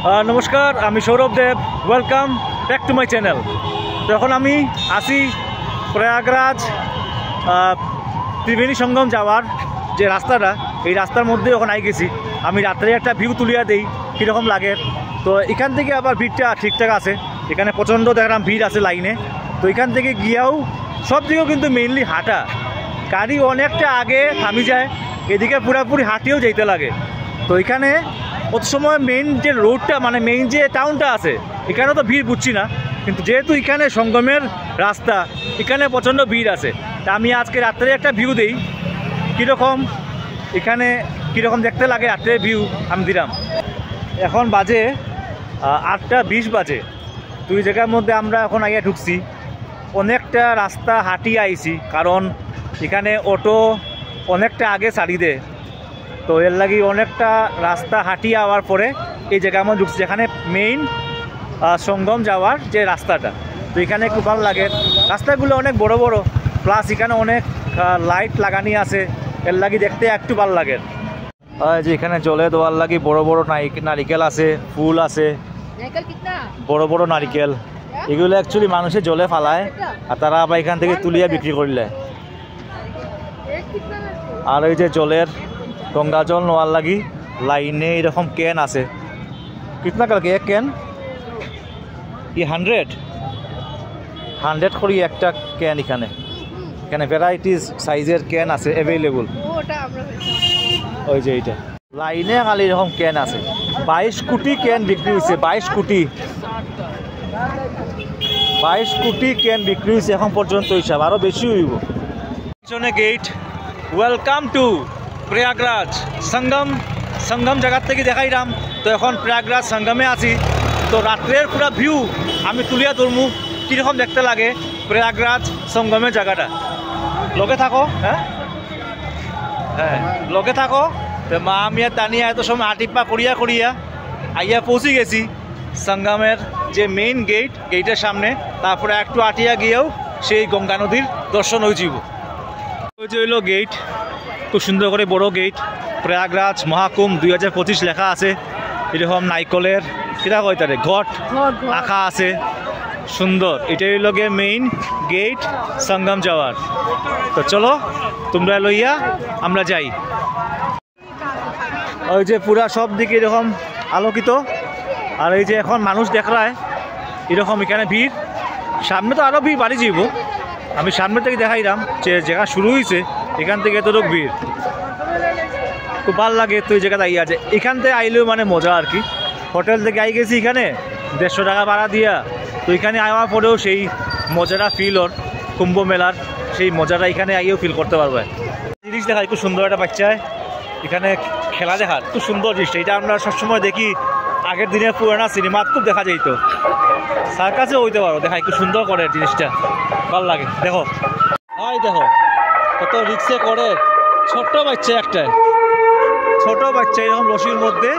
নমস্কার, আমি Sourav Deb. Welcome back to my channel. তো এখন আমি আসি প্রয়াগরাজ ত্রিবেণী সঙ্গম যাওয়ার যে রাস্তাটা, এই রাস্তার মধ্যে এখন আই গেছি। আমি রাত্রে একটা ভিউ তুলিয়া দেই কীরকম লাগে। তো এখান থেকে আবার ভিড়টা ঠিকঠাক আছে, এখানে প্রচণ্ড দেখলাম ভিড় আছে লাইনে। তো এখান থেকে গিয়াও সব দিকেও কিন্তু মেইনলি হাঁটা, গাড়ি অনেকটা আগে থামি যায়, এদিকে পুরাপুরি হাঁটিয়েও যেতে লাগে। তো এখানে কত সময় মেইন যে রোডটা মানে মেইন যে টাউনটা আছে এখানে তো ভিড় বুঝছি না, কিন্তু যেহেতু এখানে সঙ্গমের রাস্তা এখানে প্রচণ্ড ভিড় আছে। তা আমি আজকে রাত্রে একটা ভিউ দিই কীরকম, এখানে কীরকম দেখতে লাগে রাত্রের ভিউ আমি দিলাম। এখন বাজে 8:20 বাজে। দুই জায়গার মধ্যে আমরা এখন আগে ঢুকছি, অনেকটা রাস্তা হাঁটিয়ে আইছি, কারণ এখানে অটো অনেকটা আগে ছাড়ি দেয়। তো এর লাগি অনেকটা রাস্তা হাঁটিয়ে আওয়ার পরে এই জায়গায় আমরা ঢুকছি, এখানে মেইন সঙ্গম যাওয়ার যে রাস্তাটা। তো এখানে খুব ভালো লাগে, রাস্তাগুলো অনেক বড় বড়, প্লাস এখানে অনেক লাইট লাগানি আছে, এর লাগি দেখতে একটু ভালো লাগে। যে এখানে জলে দেওয়ার লাগি বড় বড় নারিকেল আছে, ফুল আছে, বড় বড় নারিকেল। এগুলো অ্যাকচুয়ালি মানুষে জলে ফালায় আর তারা আবার এখান থেকে তুলিয়া বিক্রি করলে। আর ওই যে জলের গঙ্গা জল নেওয়ার লাগি লাইনে এরকম ক্যান আছে। কিতনা কালকে এক ক্যান? কি 100 করি একটা ক্যান। এখানে এখানে ভ্যারাইটিস সাইজের ক্যান আছে অ্যাভেলেবল। ওই যে এইটা লাইনে খালি এরকম ক্যান আছে। 22 কোটি ক্যান বিক্রি হয়েছে, 22 কোটি ক্যান বিক্রি হয়েছে এখন পর্যন্ত, হিসাব আরও বেশি হইব। পিছনে গেট, ওয়েলকাম টু প্রয়াগরাজ সঙ্গম জায়গার থেকে দেখাইলাম। তো এখন প্রয়াগরাজ সঙ্গমে আছি। তো রাত্রের পুরো ভিউ আমি তুলিয়া ধরমু কীরকম দেখতে লাগে প্রয়াগরাজ সঙ্গমের জায়গাটা। লগে থাকো, হ্যাঁ লগে থাকো। তো মা আমি টানিয়া এত সময় আটিপা করিয়া আইয়া পৌঁছে গেছি সঙ্গমের যে মেইন গেটের সামনে। তারপরে একটু আটিয়া গিয়েও সেই গঙ্গা নদীর দর্শন হয়েছিল। ওই যে হইল গেট, খুব সুন্দর করে বড় গেট। প্রয়াগরাজ মহাকুম্ভ 2025 লেখা আছে, এরকম নাইকলের কিরা কয় তারে ঘট আঁকা আছে, সুন্দর। এটাই হইল গিয়ে মেইন গেট সঙ্গম যাওয়ার। তো চলো তোমরা লইয়া আমরা যাই। ওই যে পুরা সব দিকে এরকম আলোকিত, আর এই যে এখন মানুষ দেখায় এরকম এখানে ভিড়। সামনে তো আরও ভিড় বাড়ি যাইব, আমি সামনে থেকে দেখাইলাম যে জায়গা শুরু হয়েছে এখান থেকে এতটুকু ভিড়, খুব ভালো লাগে। তো এই জায়গাতে আইয়া আছে, এখান থেকে আইলেও মানে মজা আর কি। হোটেল থেকে আই গেছি এখানে 150 টাকা ভাড়া দিয়া। তো এখানে আওয়ার পরেও সেই মজাটা ফিল ওর কুম্ভ মেলার সেই মজাটা এখানে আইয়েও ফিল করতে পারবে। জিনিস দেখায় খুব সুন্দর একটা বাচ্চায় এখানে খেলা দেখার, খুব সুন্দর জিনিসটা। এটা আমরা সবসময় দেখি আগের দিনের পুরানা সিনেমা খুব দেখা যাইত, সার্কাসে হইতে পারো। দেখায় খুব সুন্দর করে জিনিসটা, ভালো লাগে। দেখো দেখো কত রিক্সে করে, ছোট্ট বাচ্চা একটা, ছোট বাচ্চা এরকম রশির মধ্যে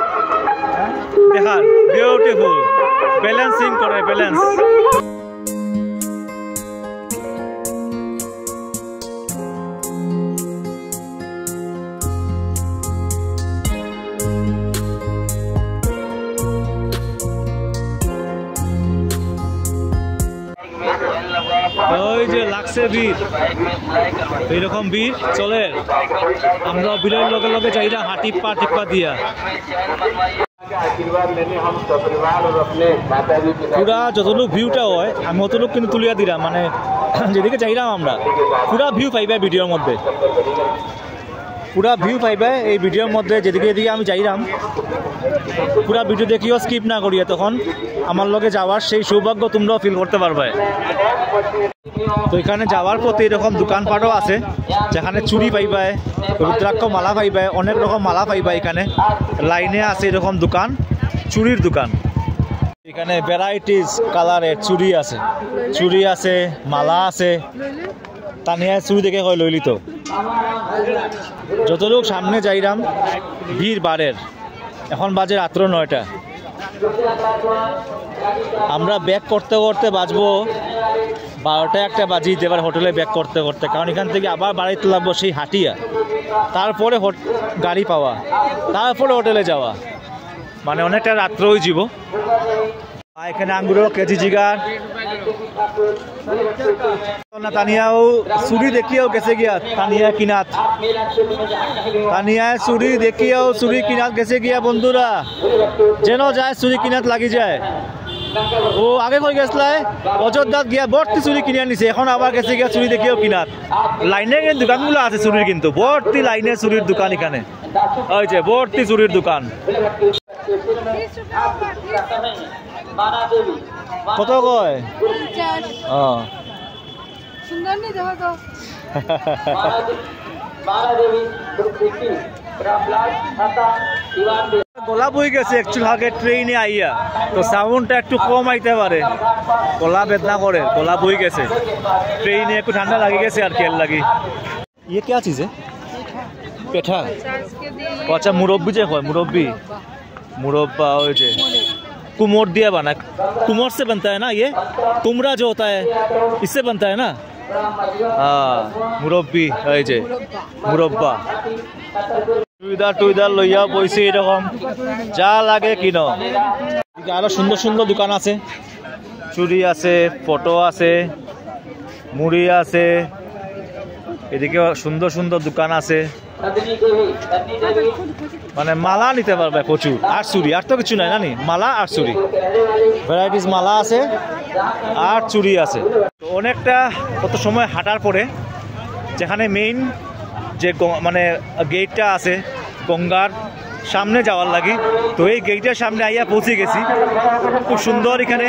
দেখার বিউটিফুল ব্যালেন্সিং করে, ব্যালেন্স। ওই যে লাগছে ভিড়, এইরকম ভিড় চলে। আমরা ভিড়ের লগে লগে চাইরা টিপ্পা দিয়া পুরা যতটুকু ভিউটা হয় আমি অতটুকু কিন্তু তুলিয়া দিলাম, মানে যেদিকে চাইলাম আমরা পুরা ভিউ পাইবে ভিডিওর মধ্যে, পুরা ভিউ পাইবে এই ভিডিওর মধ্যে। যেদিকে এদিকে আমি চাইলাম পুরা ভিডিও দেখিও স্কিপ না করিয়া, তখন আমার লগে যাওয়ার সেই সৌভাগ্য তোমরাও ফিল করতে পারবে। তো এখানে যাওয়ার পথে এরকম দোকানপাটও আছে, যেখানে চুড়ি পাইবে, রুদ্রাক্ষ মালা পাইবে, অনেক রকম মালা পাইবে। এখানে লাইনে আছে এরকম দোকান, চুড়ির দোকান। এখানে ভ্যারাইটিস কালারের চুড়ি আছে, মালা আছে। তানিয়া চুড়ি দেখে হয় লইলি। তো যতটুকু সামনে যাইলাম ভিড় বাড়ের। এখন বাজে রাত্র 9টা। আমরা ব্যাক করতে করতে বাজবো 12টা 1টা বাজিয়ে দেবার হোটেলে ব্যাক করতে করতে, কারণ এখান থেকে আবার বাড়িতে লাগবো সেই হাটিয়া, তারপরে গাড়ি পাওয়া, তারপরে হোটেলে যাওয়া। মানে অনেকটা রাত্র হয়ে যাব। এখানে আঙ্গুরের কেজি জিগার তানিয়াও চুরি দেখিও গেছে গিয়া তানিয়া কিনাত, তানিয়ায় চুরি দেখিও চুরি কিনাত গেছে গিয়া বন্ধুরা, যেন যায় চুরি কিনাত লাগি যায়। ও আগে কই গেছলাই অযোধ্যাত গিয়া ভর্তি চুরি কিনে আনিছে, এখন আবার গেছে গিয়া চুরি দেখিও কিনাত। লাইনে দোকানগুলো আছে চুরির, কিন্তু ভর্তি লাইনে চুরির দোকান এখানে, ওই যে ভর্তি চুরির দোকান। কত কয়? গলা বই গেছে একচুয়ালি ট্রেনে আইয়া, তো সাউন্ডটা একটু কম আইতে পারে, গলা বেদনা করে, গলা বই গেছে ট্রেনে, একটু ঠান্ডা লাগে গেছে আর খেয়াল লাগি। ইয়ে क्या चीज है? पेठा। अच्छा मुरब्बी जे হয়, मुरब्बी मुरब्बा हो जे कुमोर दिया बना, कुमोर से बनता है ना ये, कुमरा जो होता है इससे बनता है ना। हाँ मुरब्बी है जे मुरब्बा। টুইদার টুইদার লইয়া বইছি এরকম যা লাগে কিনো। আরো সুন্দর সুন্দর দোকান আছে, চুড়ি আছে, ফটো আছে, মুড়ি আছে, এদিকে সুন্দর সুন্দর দোকান আছে, মানে মালা নিতে পারবে প্রচুর, আর চুড়ি, আর তো কিছু নাই নানি, মালা আর চুড়ি, ভ্যারাইটিস মালা আছে আর চুড়ি আছে। তো অনেকটা কত সময় হাঁটার পরে যেখানে মেইন যে মানে গেটটা আছে গঙ্গার সামনে যাওয়ার লাগি, তো এই গেটের সামনে আইয়া পৌঁছে গেছি। খুব সুন্দর এখানে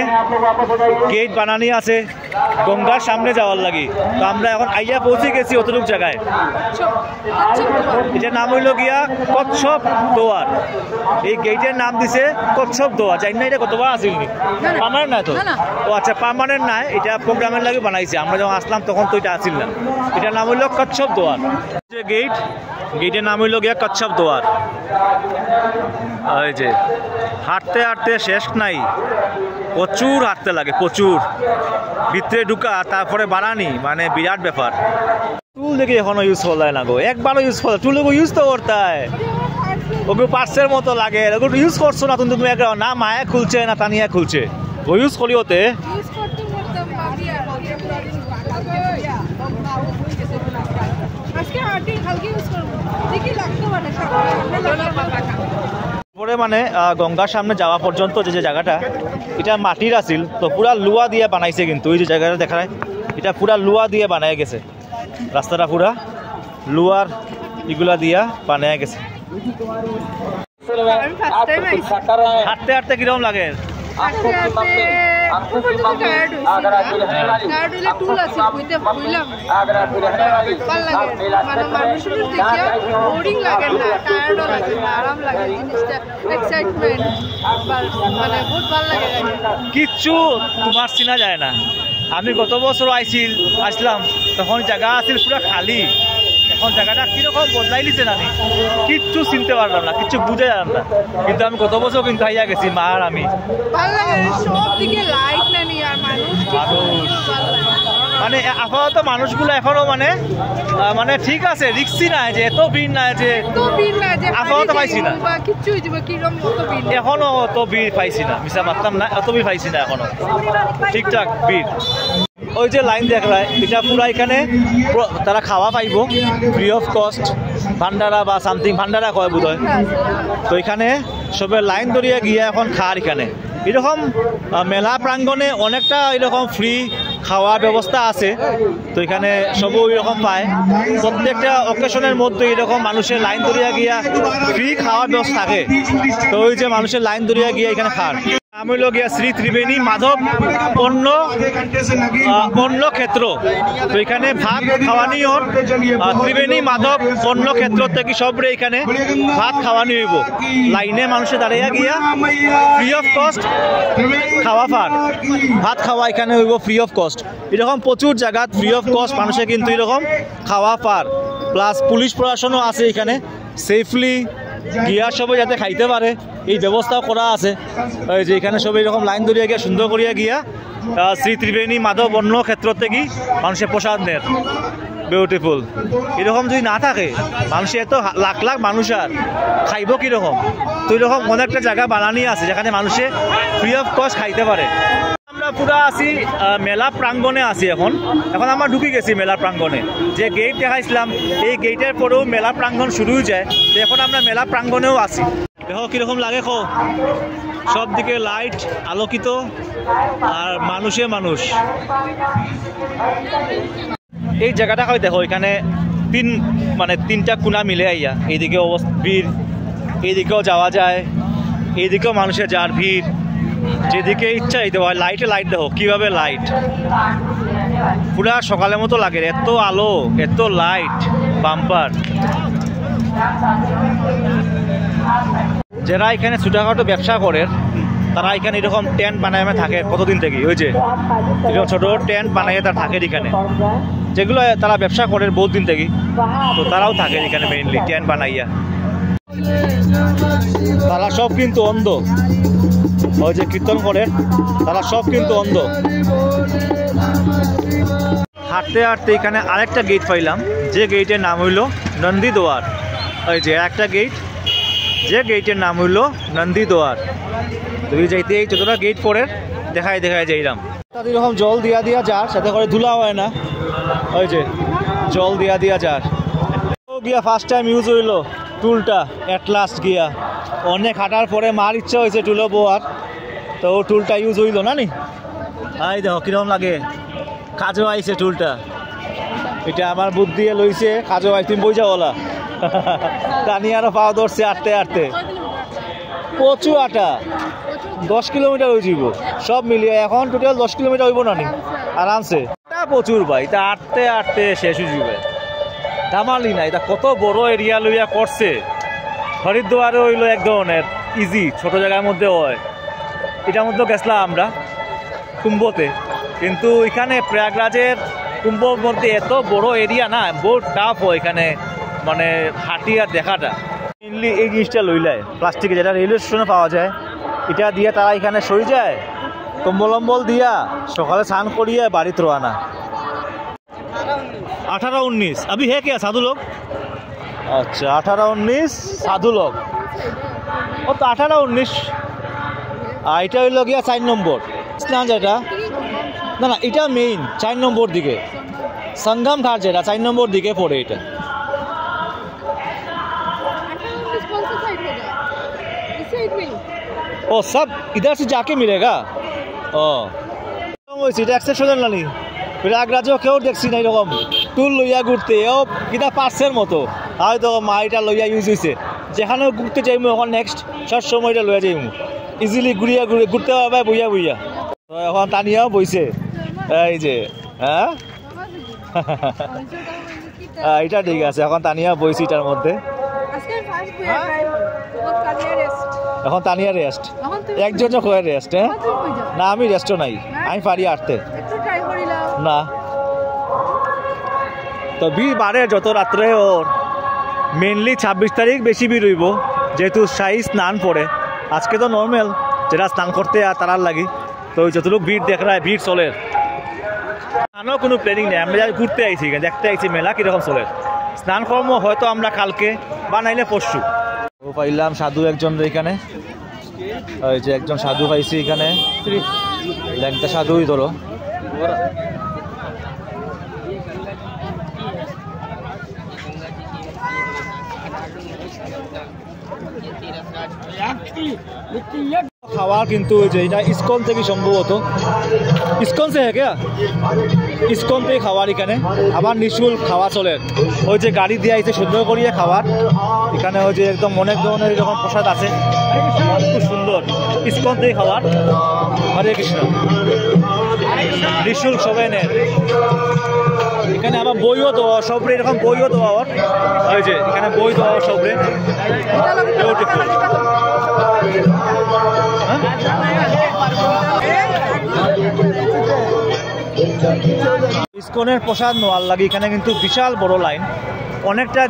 গেট বানানি আছে গঙ্গার সামনে যাওয়ার লাগি, তো আমরা এখন আইয়া পৌঁছে গেছি অতটুক জায়গায়। এটার নাম হইল গিয়া কচ্ছপ দোয়ার, এই গেটের নাম দিছে কচ্ছপ দোয়ার। জানি না এটা কতবার আসিল নি, পার্মানেন্ট নাই তো? ও আচ্ছা পার্মানেন্ট নাই, এটা প্রোগ্রামের লাগে বানাইছে, আমরা যখন আসলাম তখন তো এটা আসিল না। এটার নাম হইল কচ্ছপ দোয়ার। যে গেট, গেটের নাম হইল গিয়া কচ্ছপ দোয়ার। এই যে হাঁটতে হাঁটতে শেষ নাই, প্রচুর হাঁটতে লাগে, প্রচুর ভিতরে ঢুকা তারপরে বানানি, মানে বিরাট ব্যাপার। টুল দেখে এখনো ইউজ করা না গো, একবারও ইউজ করা, টুল ইউজ তো করতে হয়, ওকে পার্সের মতো লাগে, ওগুলো ইউজ করছো না তুমি একবার, না মায়া খুলছে না তানিয়া খুলছে, ও ইউজ করি ওতে। পরে মানে গঙ্গার সামনে যাওয়া পর্যন্ত যে জায়গাটা, এটা মাটির আছিল, তো পুরা লুয়া দিয়ে বানাইছে, কিন্তু ওই যে জায়গাটা দেখা যায় এটা পুরা লুয়া দিয়ে বানায় গেছে, রাস্তাটা পুরা লুয়ার এগুলা দিয়া বানায় গেছে। হাঁটতে হাঁটতে কিরকম লাগে? কিচ্ছু তোমার চিনা যায় না। আমি গত বছর আসলাম তখন জায়গা আছিল পুরো খালি, এখন জায়গাটা কিরকম বদলাই দিছে না, কিচ্ছু চিনতে পারলাম না, কিচ্ছু বুঝে জানলাম না, কিন্তু আমি গত বছর কিন্তু আইয়া গেছি মা আর আমি। মানে আপাতত মানুষগুলো এখনো মানে মানে ঠিক আছে, রিক্সি নাই যে, এত ভিড় নাই যে, আপাতত পাইছি না, এখনো অত ভিড় পাইছি না, মিশা মারতাম না, এত ভিড় পাইছি না এখনো, ঠিকঠাক ভিড়। ওই যে লাইন দেখায় এটা পুরা এখানে তারা খাওয়া পাইব ফ্রি অফ কস্ট, ভান্ডারা বা সামথিং, ভান্ডারা কয় বোধ হয়। তো এখানে সবে লাইন ধরিয়া গিয়া এখন খাওয়ার, এখানে এরকম মেলা প্রাঙ্গণে অনেকটা এরকম ফ্রি খাওয়ার ব্যবস্থা আছে, তো এখানে সবও এরকম পায়। প্রত্যেকটা অকেশনের মধ্যে এরকম মানুষের লাইন ধরিয়া গিয়া ফ্রি খাওয়ার ব্যবস্থা থাকে, তো ওই যে মানুষের লাইন ধরিয়া গিয়া এখানে খাওয়ার। নাম হইল গিয়া শ্রী ত্রিবেণী মাধব অন্ন ক্ষেত্র, তো এখানে ভাত খাওয়ানি হন, ত্রিবেণী মাধব অন্ন ক্ষেত্র থেকে সবরে এখানে ভাত খাওয়ানি হইব, লাইনে মানুষে দাঁড়িয়ে গিয়া ফ্রি অফ কস্ট খাওয়া পার, ভাত খাওয়া এখানে হইব ফ্রি অফ কস্ট। এরকম প্রচুর জায়গা ফ্রি অফ কস্ট মানুষে কিন্তু এরকম খাওয়া পার, প্লাস পুলিশ প্রশাসনও আছে এখানে, সেফলি গিয়া সবাই যাতে খাইতে পারে এই ব্যবস্থাও করা আছে। যে এখানে সবাই এরকম লাইন ধরিয়া গিয়া সুন্দর করিয়া গিয়া শ্রী ত্রিবেণী মাধব অন্ন ক্ষেত্র থেকে মানুষের প্রসাদ নেয়, বিউটিফুল। এরকম যদি না থাকে মানুষের এত লাখ লাখ মানুষ আর খাইব কীরকম? তো এরকম অনেকটা জায়গা বানানি আছে যেখানে মানুষে ফ্রি অফ কস্ট খাইতে পারে। আমরা পুরা আছি মেলা প্রাঙ্গণে আছি এখন আমরা ঢুকে গেছি মেলা প্রাঙ্গণে। যে গেট দেখাইছিলাম এই গেটের পরেও মেলা প্রাঙ্গণ শুরু হয়ে যায়, তো এখন আমরা মেলা প্রাঙ্গণেও আছি। দেখো কিরকম লাগে, সব দিকে লাইট আলোকিত আর মানুষে মানুষ। এই জায়গাটা হয় দেখো, এখানে তিনটা কোণা মিলে আইয়া এইদিকে ভিড়, এইদিকেও যাওয়া যায়, এইদিকেও মানুষের যার ভিড়, যেদিকে ইচ্ছা এই দেওয়া। লাইটে লাইট দেখো কিভাবে লাইট, পুরা সকালের মতো লাগে, এত আলো এত লাইট বাম্পার। যারা এখানে ছোটখাটো ব্যবসা করে তারা এখানে এরকম টেন্ট বানায় থাকে কতদিন থেকে, ওই যে এরকম ছোট টেন্ট বানাইয়ে তারা থাকে এখানে, যেগুলো তারা ব্যবসা করে বহুত দিন থেকে, তো তারাও থাকে এখানে মেইনলি টেন্ট বানাইয়া। তারা সব কিন্তু অন্ধ, ওই যে কীর্তন করে তারা সব কিন্তু অন্ধ। হাঁটতে হাঁটতে এখানে আরেকটা গেট পাইলাম, যে গেটের নাম হইল নন্দী দোয়ার। ওই যে একটা গেট, যে গেটের নাম হইল নন্দী দোয়ার। তুমি যাইতে এই যতটা গেট পরে দেখায় যাইলাম। এরকম জল দিয়া যার সাথে করে ধুলা হয় না, ওই যে জল দিয়া যার গিয়া ফার্স্ট টাইম ইউজ হইলো টুলটা এট লাস্ট গিয়া। অনেক হাঁটার পরে মার ইচ্ছা হয়েছে টুলো বোয়ার, তো ও টুলটা ইউজ হইল না নি। এই দেখো কিরকম লাগে, কাজও আইছে টুলটা, এটা আমার বুদ্ধি লইছে কাজও আই। তুমি বই যাওয়ালা টানি আরো পাওয়া ধরছে আটতে প্রচুর আটা, 10 কিলোমিটার হয়ে যাব সব মিলিয়ে, এখন টোটাল 10 কিলোমিটার হইব না নি আরামসে। প্রচুর ভাই, তা আটতে শেষ হয়ে যাবে। দামালি না, এটা কত বড় এরিয়া লইয়া করছে। হরিদ্বারে হইলো এক ধরনের ইজি, ছোট জায়গার মধ্যে হয়। এটার মধ্যে গেছিলাম আমরা কুম্ভতে, কিন্তু এখানে প্রয়াগরাজের কুম্ভর মধ্যে এত বড় এরিয়া না, বহুত টাফ হয় এখানে মানে হাঁটি আর দেখাটা। মেনলি এই জিনিসটা লইলায় প্লাস্টিকে, যেটা রেলওয়ে স্টেশনে পাওয়া যায়, এটা দিয়ে তারা এখানে সই যায়, কম্বল দিয়া সকালে স্নান করিয়ে বাড়িতে রওনা। 18-19 अभी है क्या साधु लोग? अच्छा 18-19 साधु लोग, ও তো 18-19। এটা হইল গিয়া 4 নম্বর স্নান, যেটা না এটা মেইন 4 নম্বর দিকে संगम घाट, যেটা 4 নম্বর দিকে পড়ে। এটা ओ सब इधर से जाके मिलेगा। ओ এটা এক্সেপশনাল না নি, প্রয়াগরাজও কেউ দেখছি না এরকম টুল লইয়া ঘুরতে, ও কিনা পার্সের মতো। হয়তো মা এটা লইয়া ইউজ হয়েছে, যেখানেও ঘুরতে যাইমু এখন নেক্সট সব সময় এটা লইয়া যাইমু, ইজিলি ঘুরতে পারবে বইয়া। তো এখন টানিয়াও বইছে, এই যে হ্যাঁ এটা ঠিক আছে, এখন টানিয়া বইছি এটার মধ্যে। এখন তানিয়া রেস্ট, একজন কয়ে রেস্ট। হ্যাঁ না আমি রেস্টও নাই, আমি পারি আটতে না। তো ভিড় বাড়ে যত রাত্রে ওর, মেনলি 26 তারিখ বেশি ভিড় হইব, যেহেতু শাহী স্নান পড়ে। আজকে তো নর্মাল যেটা স্নান করতে আর তারার লাগি, তো যতটুকু ভিড় ভিড় চলে। স্নানও কোনো প্ল্যানিং নেই, আমরা ঘুরতে আইছি, দেখতে আইছি মেলা কীরকম চলে। স্নান কর্ম হয়তো আমরা কালকে বা নাইলে পরশু। ও পাইলাম সাধু একজন এখানে, ওই যে একজন সাধু পাইছি এখানে, ল্যাংটা সাধুই ধরো। খাওয়ার কিন্তু যে এটা ইসকন থেকে সম্ভবত, ইসকন সে হ্যাঁ ইসকন থেকে খাওয়ার এখানে আবার নিঃশুল্ক খাওয়া চলে। ওই যে গাড়ি দিয়ে আইছে সুন্দর করিয়ে খাওয়ার, এখানে ওই যে একদম অনেক ধরনের এরকম প্রসাদ আছে, খুব সুন্দর। ইসকন থেকে খাওয়ার, হরে কৃষ্ণ, নিঃশুল্ক সবাই নেন। এখানে আবার বইও দেওয়া সবরে, এরকম বইও দেওয়া, ওই যে এখানে বই দেওয়া সবরে, বিউটিফুল। ইসকনের প্রসাদ নেওয়ার লাগে এখানে কিন্তু বিশাল বড় লাইন, অনেকটা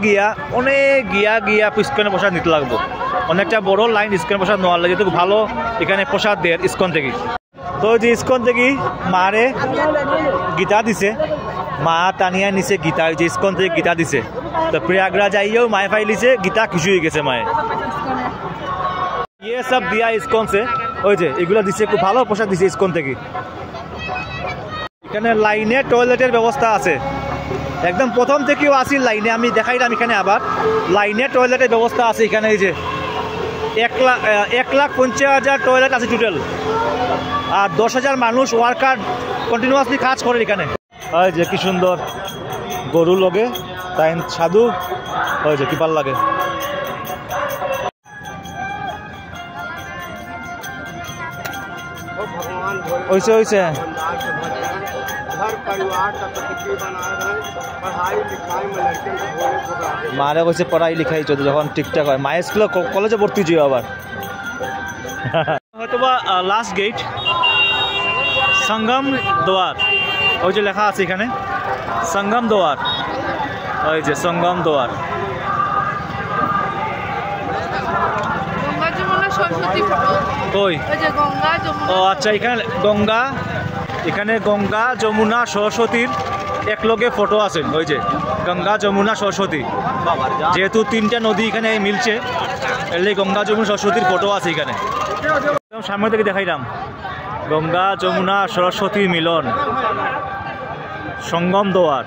অনেক গিয়া ইসকনের প্রসাদ নিতে লাগবো, অনেকটা বড় লাইন ইসকনের প্রসাদ নেওয়ার লাগে। তো ভালো এখানে প্রসাদ দেয় ইসকন থেকে। তো যে ইসকন থেকে মারে গীতা দিছে, মা টানিয়া নিছে গীতা, যে ইসকন থেকে গীতা দিছে। তো প্রয়াগরাজ আইয়েও মায়ে পাইলিছে গীতা, খুশি হয়ে গেছে মায়ে। ये सब दिया इस्कन से ওই যে এগুলো দিচ্ছে খুব ভালো পোশাক দিচ্ছে ইস্কন থেকে এখানে লাইনে টয়লেটের ব্যবস্থা আছে একদম প্রথম থেকেও আসি লাইনে আমি দেখাইলাম এখানে আবার লাইনে টয়লেটের ব্যবস্থা আছে এখানে এই যে 1,50,000 টয়লেট আছে টোটাল আর 10,000 মানুষ ওয়ার্কার কন্টিনিউয়াসলি কাজ করে এখানে ওই যে কি সুন্দর গরু লগে তাই সাধু ওই যে কি ভালো লাগে ওইসে ওইসে মারে কইছে পড়াই লিখাই চলতে যখন ঠিকঠাক হয় মায়ের স্কুলে কলেজে ভর্তি হয়ে আবার হয়তো বা লাস্ট গেট সঙ্গম দোয়ার ওই যে লেখা আছে এখানে সঙ্গম দোয়ার ওই যে সঙ্গম দোয়ার ওই ও আচ্ছা এখানে গঙ্গা যমুনা সরস্বতীর একলগে ফটো আছে ওই যে গঙ্গা যমুনা সরস্বতী যেহেতু 3টা নদী এখানে মিলছে এলে গঙ্গা যমুনা সরস্বতীর ফটো আছে এখানে সামনে থেকে দেখাইলাম গঙ্গা যমুনা সরস্বতীর মিলন সঙ্গম দোয়ার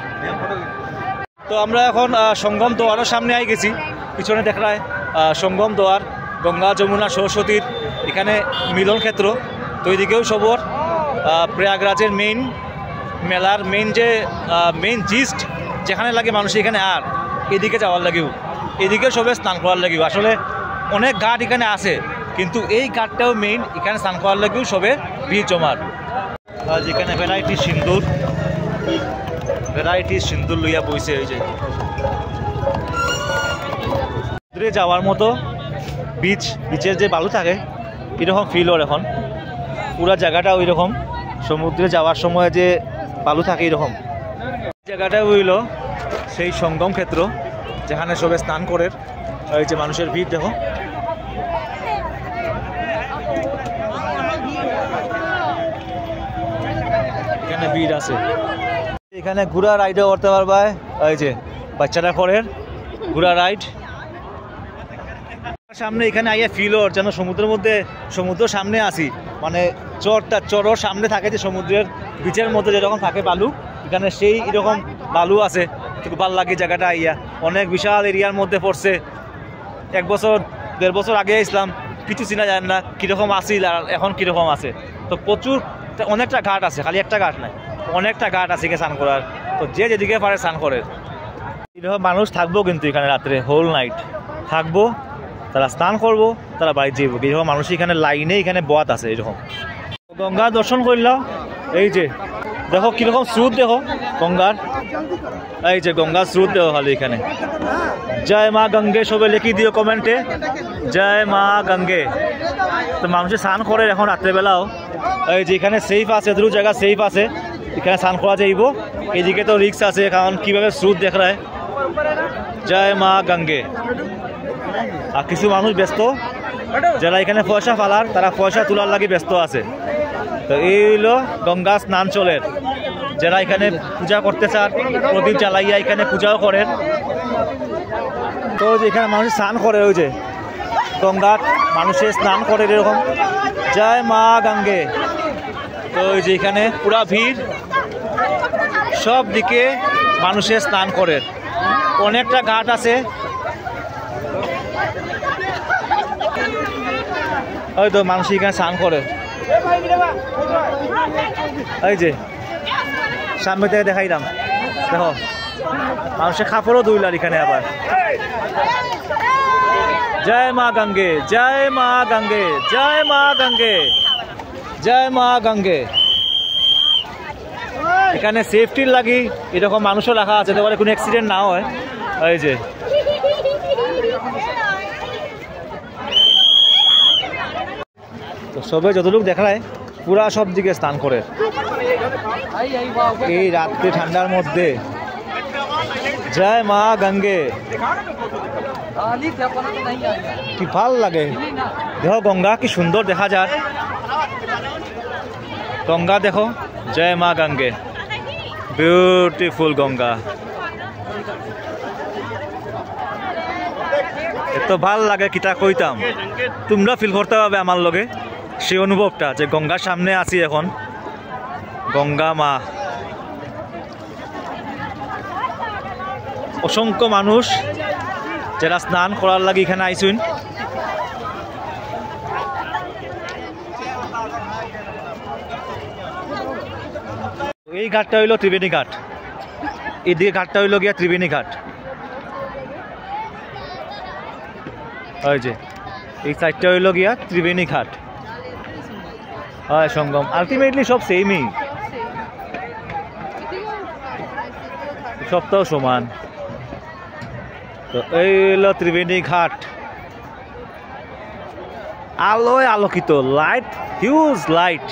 তো আমরা এখন সঙ্গম দোয়ারের সামনে আই গেছি পিছনে দেখায় সঙ্গম দোয়ার গঙ্গা যমুনা সরস্বতীর এখানে মিলন ক্ষেত্র তো এইদিকেও সবর প্রয়াগরাজের মেইন মেলার মেইন জিস্ট যেখানে লাগে মানুষ এখানে আর এদিকে যাওয়ার লাগেও এদিকে সবে স্নান করার লাগেও আসলে অনেক ঘাট এখানে আছে কিন্তু এই ঘাটটাও মেইন এখানে স্নান করার লাগেও সবে ভিড় জমার যেখানে ভ্যারাইটি সিন্দুর লইয়া বইছে এই যে যাওয়ার মতো বিচের যে বালু থাকে এরকম ফিল ওর এখন পুরা জায়গাটা ওই রকম সমুদ্রে যাওয়ার সময় যে বালু থাকে এরকম জায়গাটা হইল সেই সঙ্গম ক্ষেত্র যেখানে সবে স্নান করে এই যে মানুষের ভিড় দেখো এখানে ভিড় আছে এখানে ঘোড়া রাইডও করতে পারবা এই যে বাচ্চারা করে ঘোড়া রাইড সামনে এখানে আইয়া ফিল ওর যেন সমুদ্রের মধ্যে সমুদ্র সামনে আসি মানে চরর সামনে থাকে যে সমুদ্রের বিচের মধ্যে যেরকম থাকে বালু এখানে সেই এরকম বালু আছে খুব ভালো লাগে জায়গাটা আইয়া অনেক বিশাল এরিয়ার মধ্যে পড়ছে 1 বছর 1.5 বছর আগে ইসলাম কিছু চিনা যায় না কীরকম আসিল আর এখন কীরকম আছে তো প্রচুর অনেকটা ঘাট আছে খালি একটা ঘাট নাই অনেকটা ঘাট আছে স্নান করার তো যে যেদিকে পারে স্নান করে এরকম মানুষ থাকবো কিন্তু এখানে রাত্রে হোল নাইট থাকবো তারা স্নান করবো তারা বাড়িতে যাইব এরকম মানুষ এখানে লাইনে এখানে বয়াত আছে এরকম গঙ্গা দর্শন করলাম এই যে দেখো কিরকম স্রোত দেখো গঙ্গার এই যে গঙ্গার স্রোত দেখো খালি এখানে জয় মা গঙ্গে সবে লিখি দিও কমেন্টে জয় মা গঙ্গে তো মানুষের স্নান করে এখন রাত্রেবেলাও এই যে এখানে সেফ আছে এত জায়গা সেফ আছে এখানে স্নান করা যাইব এইদিকে তো রিক্স আছে কারণ কীভাবে স্রোত দেখায় জয় মা গঙ্গে আর কিছু মানুষ ব্যস্ত যারা এখানে পয়সা ফালার তারা পয়সা তোলার লাগে ব্যস্ত আছে তো এই হইল গঙ্গা স্নান চলের যারা এখানে পূজা করতে চান প্রদীপ জ্বালাইয়া এখানে পূজাও করেন তো এখানে মানুষ স্নান করে ওই যে গঙ্গার মানুষের স্নান করে এরকম জয় মা গঙ্গে তো ওই যে এখানে পুরা ভিড় সব দিকে মানুষের স্নান করে অনেকটা ঘাট আছে ওই তো মানুষ এখানে স্নান করে এই যে সামনে থেকে দেখাইলাম দেখো মানুষের কাপড়ও ধুইলার এখানে আবার জয় মা গঙ্গে জয় মা গঙ্গে জয় মা গঙ্গে জয় মা গঙ্গে এখানে সেফটির লাগি এরকম মানুষও রাখা আছে তাহলে কোনো অ্যাক্সিডেন্ট না হয় এই যে তো সবে যতটুকু দেখায় পুরা সব দিকে স্নান করে এই রাত্রে ঠান্ডার মধ্যে জয় মা গঙ্গে কি ভাল লাগে দেখো গঙ্গা কি সুন্দর দেখা যায় গঙ্গা দেখো জয় মা গঙ্গে বিউটিফুল গঙ্গা এত ভাল লাগে কিতা কইতাম, তোমরা ফিল করতে পারবে আমার লগে সেই অনুভবটা যে গঙ্গার সামনে আছি এখন, গঙ্গা মা। অসংখ্য মানুষ যারা স্নান করার লাগে এখানে আইসুন। এই ঘাটটা হইল ত্রিবেণী ঘাট, এদিকে ঘাটটা হইল গিয়া ত্রিবেণী ঘাট। ওই যে এই সাইডটা হইল গিয়া ত্রিবেণী ঘাট, হয় সঙ্গম। আলটিমেটলি সব সেমই, সবটাও সমান। তো এই হলো ত্রিবেণী ঘাট, আলোয় আলোকিত, লাইট, হিউজ লাইট।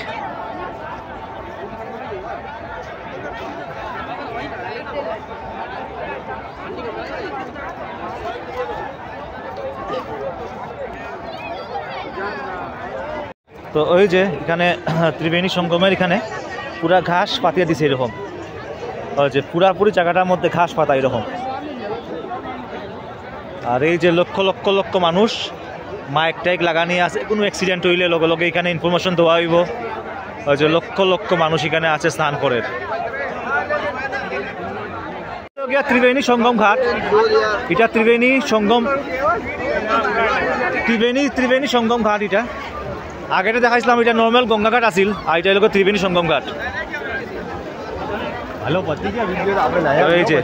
তো ওই যে এখানে ত্রিবেণী সঙ্গমের এখানে পুরা ঘাস পাতিয়ে দিছে এরকম, ওই যে পুরাপুরি জায়গাটার মধ্যে ঘাস পাতা এরকম। আর এই যে লক্ষ লক্ষ লক্ষ মানুষ মাইক টাইক লাগানি আছে, কোনো অ্যাক্সিডেন্ট হইলে লগে লগে এখানে ইনফরমেশন দেওয়া হইব। ওই যে লক্ষ লক্ষ মানুষ এখানে আছে স্নান করে। ত্রিবেণী সঙ্গম ঘাট, এটা ত্রিবেণী সঙ্গম ঘাট। এটা আগেটা দেখাইছিলাম এটা নর্মাল গঙ্গা ঘাট আছিল, আর এটা হলো ত্রিবেণী সঙ্গম ঘাট। এই যে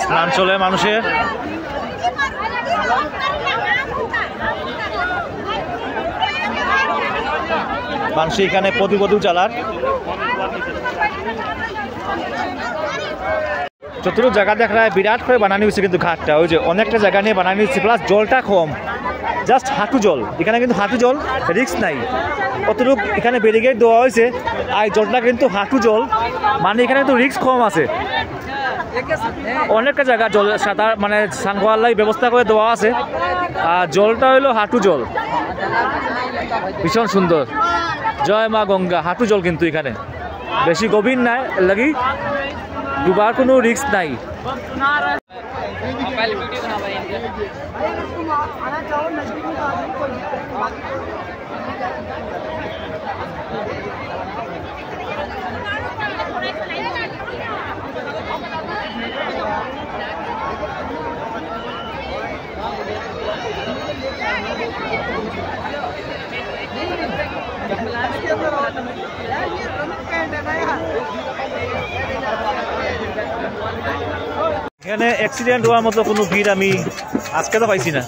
স্নান চলে মানুষের, মানুষ এখানে প্রতিবধূ চালার যতটুকু জায়গা দেখা বিরাট করে বানানো হয়েছে, কিন্তু ঘাটটা ওই যে অনেকটা জায়গা নিয়ে বানানো হয়েছে, প্লাস জলটা কম, জাস্ট হাঁটু জল। এখানে কিন্তু হাঁটু জল, রিস্ক নাই অতটুকু। এখানে ব্যারিকেড দেওয়া হয়েছে, আর জলটা কিন্তু হাঁটু জল, মানে এখানে কিন্তু রিস্ক কম আছে। অনেকটা জায়গা জল সাঁতার মানে স্নান করার লাগে ব্যবস্থা করে দেওয়া আছে, আর জলটা হইলো হাঁটু জল, ভীষণ সুন্দর। জয় মা গঙ্গা, হাঁটু জল কিন্তু এখানে বেশি গভীর নাই, লাগি ডুবার কোনো রিস্ক নাই। এখানে অ্যাক্সিডেন্ট হওয়ার মতো কোনো ভিড় আমি আজকে তো পাইছি না।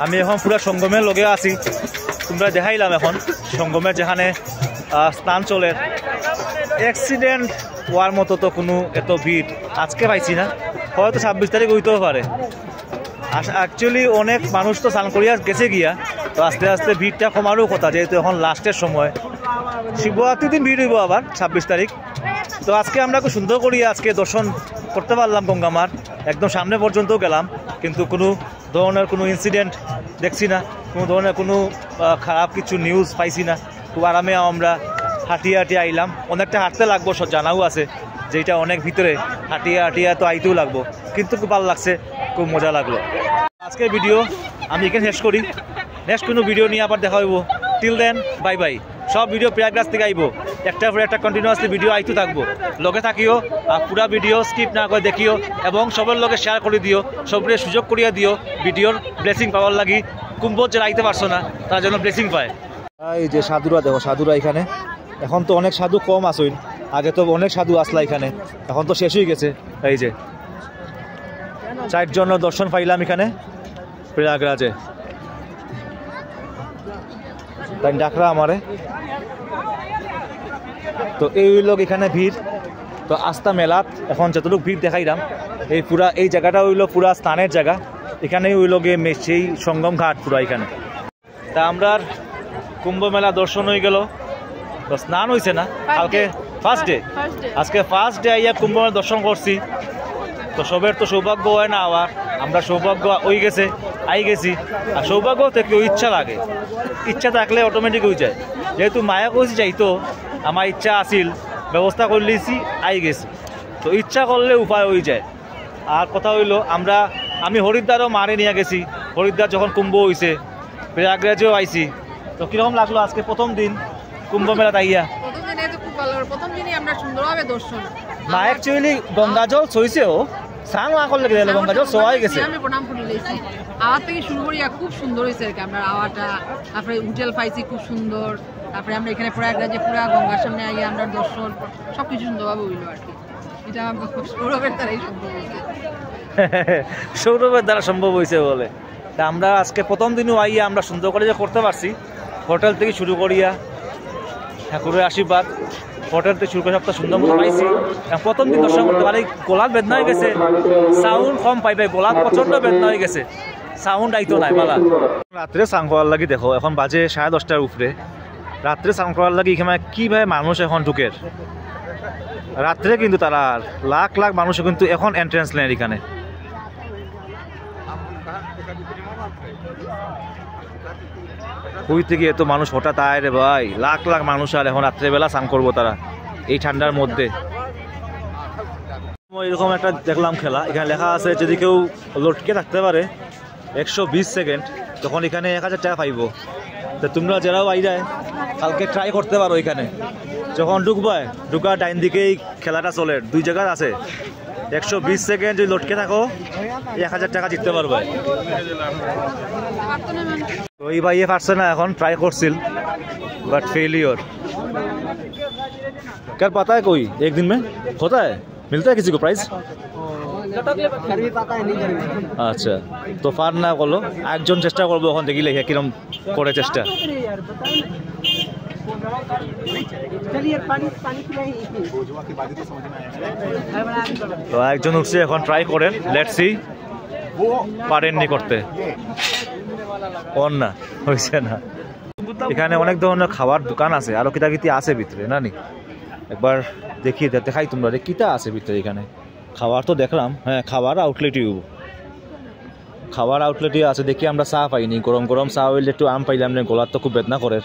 আমি এখন পুরো সঙ্গমের লগে আছি, তোমরা দেখাইলাম এখন সঙ্গমের যেখানে স্নান চলে। অ্যাক্সিডেন্ট হওয়ার মতো তো কোনো এত ভিড় আজকে পাইছি না, হয়তো 26 তারিখ হইতেও পারে। অ্যাকচুয়ালি অনেক মানুষ তো স্নান করিয়া গেছে গিয়া, তো আস্তে আস্তে ভিড়টা কমারও কথা, যেহেতু এখন লাস্টের সময়। শিবরাত্রির দিন ভিড় হইব আবার 26 তারিখ। তো আজকে আমরা খুব সুন্দর করিয়া আজকে দর্শন করতে পারলাম গঙ্গা মার, একদম সামনে পর্যন্তও গেলাম, কিন্তু কোনো ধরনের কোনো ইনসিডেন্ট দেখছি না, কোনো ধরনের কোনো খারাপ কিছু নিউজ পাইছি না। খুব আরামে আমরা হাঁটিয়ে হাঁটিয়ে আইলাম। অনেকটা হাঁটতে লাগবো, জানাও আছে যে এটা অনেক ভিতরে, হাঁটিয়ে হাঁটিয়ে তো আইতেও লাগবো, কিন্তু খুব ভালো লাগছে, খুব মজা লাগলো। আজকের ভিডিও আমি এখানে শেষ করি, নেক্সট কোনো ভিডিও নিয়ে আবার দেখা হইব। Till then bye bye. সব ভিডিও প্রয়াগরাজ থেকে আইব, একটার পর একটা কন্টিনিউয়াসলি ভিডিও আইতে থাকবো, লগে থাকিও, আর পুরা ভিডিও স্কিপ না করে দেখিও, এবং সবার লগে শেয়ার করে দিও, সবরে সুযোগ করিয়া দিও ভিডিওর ব্লেসিং পাওয়ার লাগি। কুম্ভ যারা আইতে পারছো না তার জন্য ব্লেসিং পায়। এই যে সাধুরা দেখো, সাধুরা এখানে এখন তো অনেক সাধু কম আসইন, আগে তো অনেক সাধু আসলা এখানে, এখন তো শেষ হয়ে গেছে। এই যে 4 জনের দর্শন পাইলাম এখানে প্রয়াগরাজে, তাই ডাকরা আমারে। তো এই লোক এখানে ভিড়, তো আস্থা মেলাত এখন যতটুকু ভিড় দেখাইলাম, এই পুরা এই জায়গাটা হইলো পুরা স্নানের জায়গা, এখানে হইল গিয়ে সেই সঙ্গম ঘাট পুরা এখানে। তা আমরা কুম্ভ মেলা দর্শন হয়ে গেল, তো স্নান হয়েছে না, কালকে ফার্স্ট ডে, আজকে ফার্স্ট ডে আইয়া কুম্ভ মেলা দর্শন করছি। তো সবের তো সৌভাগ্য হয় না আবার, আমরা সৌভাগ্য হয়ে গেছে, আই গেছি। আর সৌভাগ্য থেকে ইচ্ছা লাগে, ইচ্ছা থাকলে অটোমেটিক হয়ে যায়। যেহেতু মায়া কইছি যাইতো, আমার ইচ্ছা আসিল, ব্যবস্থা করে লিছি, আই গেছি। তো ইচ্ছা করলে উপায় হয়ে যায়। আর কথা হইল আমরা আমি হরিদ্বারও মারে নিয়ে গেছি, হরিদ্বার যখন কুম্ভ হয়েছে, প্রয়াগরাজেও আইছি। তো কিরকম লাগলো আজকে প্রথম দিন কুম্ভ মেলা তাইয়া? প্রথম দিনে তো খুব ভালো, প্রথম দিনই আমরা সুন্দরভাবে দর্শন। না অ্যাকচুয়ালি গঙ্গা জল সইছেও, স্নান না করলে গেলে গঙ্গা জল সোয়াই গেছে। আমি প্রণাম করে লইছি, আওয়াজ থেকে শুরু করিয়া খুব সুন্দর হয়েছে আর কি। আমরা আওয়াটা তারপরে হোটেল পাইছি খুব সুন্দর, তারপরে আমরা এখানে প্রয়াগরাজে পুরা গঙ্গার সামনে আগে আমরা দর্শন সবকিছু সুন্দরভাবে হইলো আর কি। এটা সৌরভের দ্বারাই সম্ভব হয়েছে। সৌরভের দ্বারা সম্ভব হয়েছে বলে। তা আমরা আজকে প্রথম দিনও আইয়া আমরা সুন্দর করে যে করতে পারছি, হোটেল থেকে শুরু করিয়া ঠাকুরের আশীর্বাদ, হোটেল থেকে শুরু করে সবটা সুন্দর মতো পাইছি। প্রথম দিন দর্শন করতে পারি, গোলাপ বেদনা হয়ে গেছে, সাউন্ড কম পাইবে, গোলাপ প্রচণ্ড বেদনা হয়ে গেছে, সাউন্ড আইতো নাই বালা। রাত্রে চাং করার লাগি দেখো, এখন বাজে 10:30টার উপরে। রাত্রে চাং করার লাগি এখানে কীভাবে মানুষ এখন ঢুকের, রাত্রে কিন্তু তারা লাখ লাখ মানুষ কিন্তু এখন এন্ট্রেন্স নেয় এখানে। কই থেকে এত মানুষ হঠাৎ আয় রে ভাই, লাখ লাখ মানুষ আর এখন রাত্রেবেলা স্নান করবো তারা এই ঠান্ডার মধ্যে। এরকম একটা দেখলাম খেলা, এখানে লেখা আছে যদি কেউ লটকে থাকতে পারে 120 সেকেন্ড তখন এখানে 1000 টাকা পাইব। তো তোমরা যারাও আইরায় কালকে ট্রাই করতে পারো। এখানে যখন ঢুকবায় ঢুকার ডাইন দিকেই খেলাটা চলে, 2 জায়গা আছে। 120 সেকেন্ড যদি লটকে থাকো 1000 টাকা জিততে পারবে। তো এই ভাইয়ে পারছে না, এখন ট্রাই করছিল বাট फेलियर। क्या पता है कोई एक दिन में होता है, मिलता है किसी को प्राइस? আচ্ছা, তো পার না করলো, একজন চেষ্টা করবো এখন দেখিলে কিরম করে চেষ্টা। তো একজন উঠছে, এখন ট্রাই করেন, লেটস সি। পারেননি করতে, ওর না হয়েছে না। এখানে অনেক ধরনের খাবার দোকান আছে, আরো কিতাকিতি আছে ভিতরে নানি, একবার দেখিয়ে দেখাই তোমরা কিতা আছে ভিতরে। এখানে খাবার তো দেখলাম, হ্যাঁ খাবার আউটলেটই আছে। দেখি আমরা চা পাইনি, গরম গরম চা হইলে একটু আম পাইলাম না, গলার তো খুব বেদনা করে।